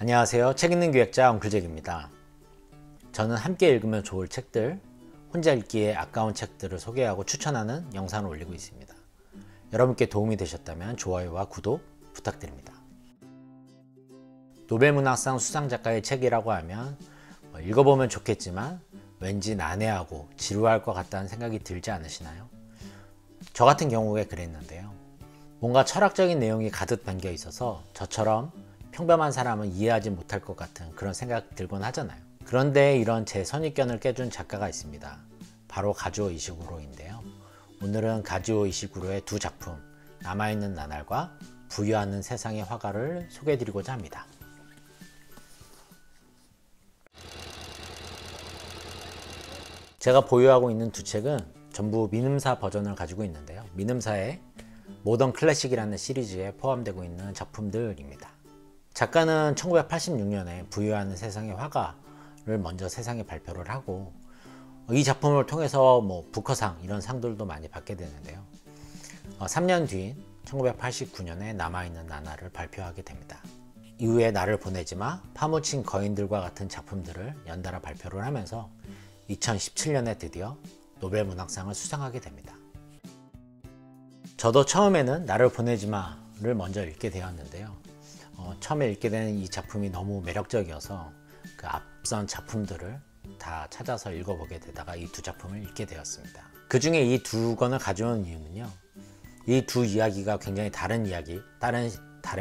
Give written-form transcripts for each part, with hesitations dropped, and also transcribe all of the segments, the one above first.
안녕하세요. 책 읽는 기획자 엉클잭입니다. 저는 함께 읽으면 좋을 책들, 혼자 읽기에 아까운 책들을 소개하고 추천하는 영상을 올리고 있습니다. 여러분께 도움이 되셨다면 좋아요와 구독 부탁드립니다. 노벨문학상 수상작가의 책이라고 하면 읽어보면 좋겠지만 왠지 난해하고 지루할 것 같다는 생각이 들지 않으시나요? 저 같은 경우에 그랬는데요. 뭔가 철학적인 내용이 가득 담겨 있어서 저처럼 평범한 사람은 이해하지 못할 것 같은 그런 생각 들곤 하잖아요. 그런데 이런 제 선입견을 깨준 작가가 있습니다. 바로 가즈오 이시구로인데요. 오늘은 가즈오 이시구로의 두 작품, 남아있는 나날과 부유하는 세상의 화가를 소개해드리고자 합니다. 제가 보유하고 있는 두 책은 전부 미음사 버전을 가지고 있는데요. 미음사의 모던 클래식이라는 시리즈에 포함되고 있는 작품들입니다. 작가는 1986년에 부유하는 세상의 화가를 먼저 세상에 발표를 하고 이 작품을 통해서 부커상 이런 상들도 많이 받게 되는데요. 3년 뒤인 1989년에 남아있는 나날을 발표하게 됩니다. 이후에 나를 보내지마, 파묻힌 거인들과 같은 작품들을 연달아 발표를 하면서 2017년에 드디어 노벨문학상을 수상하게 됩니다. 저도 처음에는 나를 보내지마를 먼저 읽게 되었는데요. 처음에 읽게 된 이 작품이 너무 매력적이어서 그 앞선 작품들을 다 찾아서 읽어보게 되다가 이 두 작품을 읽게 되었습니다. 그 중에 이 두 권을 가져온 이유는요. 이 두 이야기가 굉장히 다른 이야기, 다른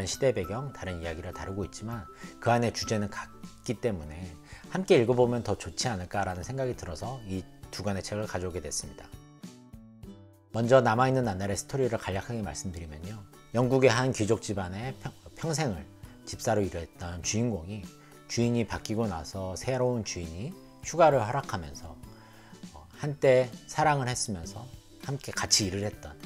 시대 배경, 다른 이야기를 다루고 있지만 그 안에 주제는 같기 때문에 함께 읽어보면 더 좋지 않을까라는 생각이 들어서 이 두 권의 책을 가져오게 됐습니다. 먼저 남아있는 나날의 스토리를 간략하게 말씀드리면요. 영국의 한 귀족 집안의 평생을 집사로 일했던 주인공이 주인이 바뀌고 나서 새로운 주인이 휴가를 허락하면서 한때 사랑을 했으면서 함께 같이 일을 했던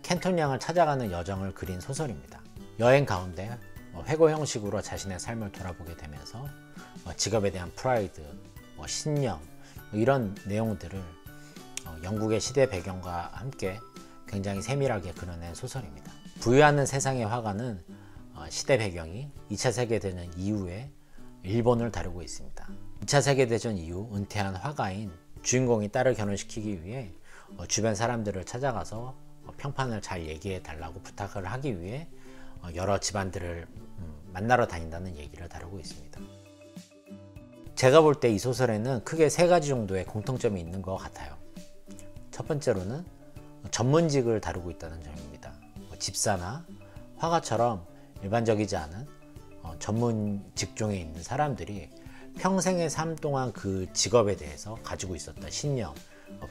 켄톤 양을 찾아가는 여정을 그린 소설입니다. 여행 가운데 회고 형식으로 자신의 삶을 돌아보게 되면서 직업에 대한 프라이드, 신념 이런 내용들을 영국의 시대 배경과 함께 굉장히 세밀하게 그려낸 소설입니다. 부유하는 세상의 화가는 시대 배경이 2차 세계대전 이후에 일본을 다루고 있습니다. 2차 세계대전 이후 은퇴한 화가인 주인공이 딸을 결혼시키기 위해 주변 사람들을 찾아가서 평판을 잘 얘기해 달라고 부탁을 하기 위해 여러 집안들을 만나러 다닌다는 얘기를 다루고 있습니다. 제가 볼 때 이 소설에는 크게 세 가지 정도의 공통점이 있는 것 같아요. 첫 번째로는 전문직을 다루고 있다는 점입니다. 집사나 화가처럼 일반적이지 않은 전문 직종에 있는 사람들이 평생의 삶 동안 그 직업에 대해서 가지고 있었던 신념,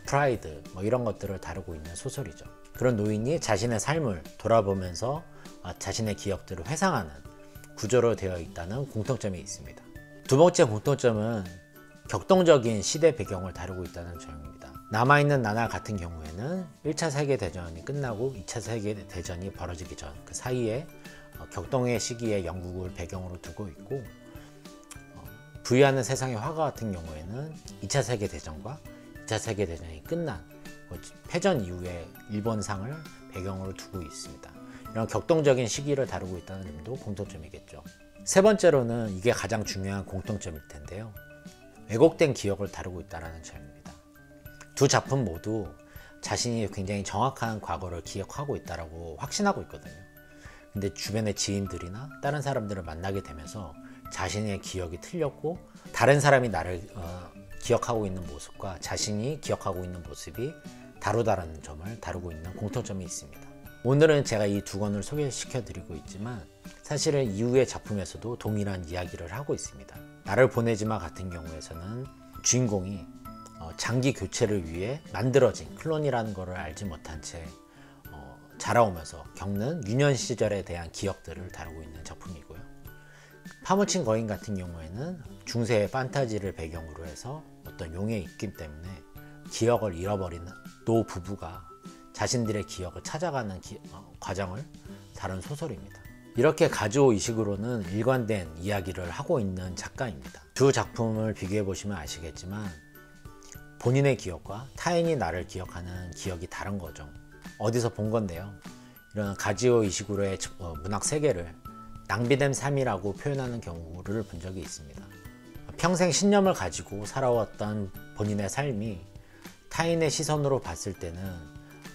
프라이드 이런 것들을 다루고 있는 소설이죠. 그런 노인이 자신의 삶을 돌아보면서 자신의 기억들을 회상하는 구조로 되어 있다는 공통점이 있습니다. 두 번째 공통점은 격동적인 시대 배경을 다루고 있다는 점입니다. 남아있는 나날 같은 경우에는 1차 세계대전이 끝나고 2차 세계대전이 벌어지기 전 그 사이에 격동의 시기에 영국을 배경으로 두고 있고 부유하는 세상의 화가 같은 경우에는 2차 세계대전과 2차 세계대전이 끝난 패전 이후에 일본상을 배경으로 두고 있습니다. 이런 격동적인 시기를 다루고 있다는 점도 공통점이겠죠. 세 번째로는 이게 가장 중요한 공통점일 텐데요. 왜곡된 기억을 다루고 있다는 점입니다. 두 작품 모두 자신이 굉장히 정확한 과거를 기억하고 있다고 확신하고 있거든요. 근데 주변의 지인들이나 다른 사람들을 만나게 되면서 자신의 기억이 틀렸고 다른 사람이 나를 기억하고 있는 모습과 자신이 기억하고 있는 모습이 다르다는 점을 다루고 있는 공통점이 있습니다. 오늘은 제가 이 두 권을 소개시켜 드리고 있지만 사실은 이후의 작품에서도 동일한 이야기를 하고 있습니다. 나를 보내지마 같은 경우에서는 주인공이 장기 교체를 위해 만들어진 클론이라는 것을 알지 못한 채 자라오면서 겪는 유년 시절에 대한 기억들을 다루고 있는 작품이고요. 파묻힌 거인 같은 경우에는 중세의 판타지를 배경으로 해서 어떤 용의 입김 때문에 기억을 잃어버린 노 부부가 자신들의 기억을 찾아가는 과정을 다룬 소설입니다. 이렇게 가즈오 이시구로는 일관된 이야기를 하고 있는 작가입니다. 두 작품을 비교해 보시면 아시겠지만 본인의 기억과 타인이 나를 기억하는 기억이 다른 거죠. 어디서 본 건데요. 이런 가즈오 이시구로의 문학 세계를 낭비된 삶이라고 표현하는 경우를 본 적이 있습니다. 평생 신념을 가지고 살아왔던 본인의 삶이 타인의 시선으로 봤을 때는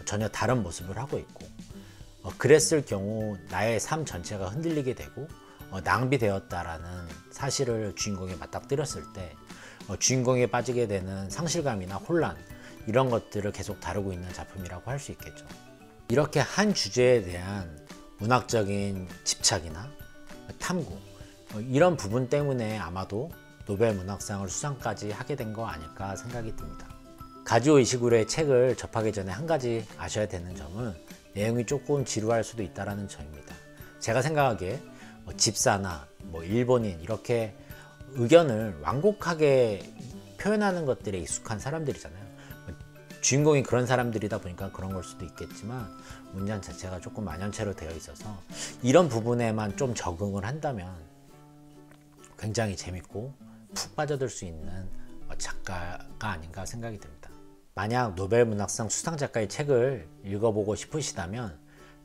전혀 다른 모습을 하고 있고, 그랬을 경우 나의 삶 전체가 흔들리게 되고 낭비되었다라는 사실을 주인공에 맞닥뜨렸을 때 주인공에 빠지게 되는 상실감이나 혼란, 이런 것들을 계속 다루고 있는 작품이라고 할 수 있겠죠. 이렇게 한 주제에 대한 문학적인 집착이나 탐구, 이런 부분 때문에 아마도 노벨 문학상을 수상까지 하게 된 거 아닐까 생각이 듭니다. 가즈오 이시구로의 책을 접하기 전에 한 가지 아셔야 되는 점은 내용이 조금 지루할 수도 있다는 점입니다. 제가 생각하기에 집사나 일본인, 이렇게 의견을 완곡하게 표현하는 것들에 익숙한 사람들이잖아요. 주인공이 그런 사람들이다 보니까 그런 걸 수도 있겠지만 문장 자체가 조금 만연체로 되어 있어서 이런 부분에만 좀 적응을 한다면 굉장히 재밌고 푹 빠져들 수 있는 작가가 아닌가 생각이 듭니다. 만약 노벨 문학상 수상 작가의 책을 읽어보고 싶으시다면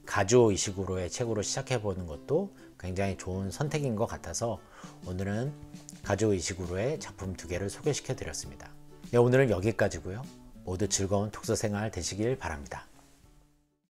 가즈오 이시구로의 책으로 시작해보는 것도 굉장히 좋은 선택인 것 같아서 오늘은 가즈오 이시구로의 작품 2개를 소개시켜 드렸습니다. 네, 오늘은 여기까지고요. 모두 즐거운 독서 생활 되시길 바랍니다.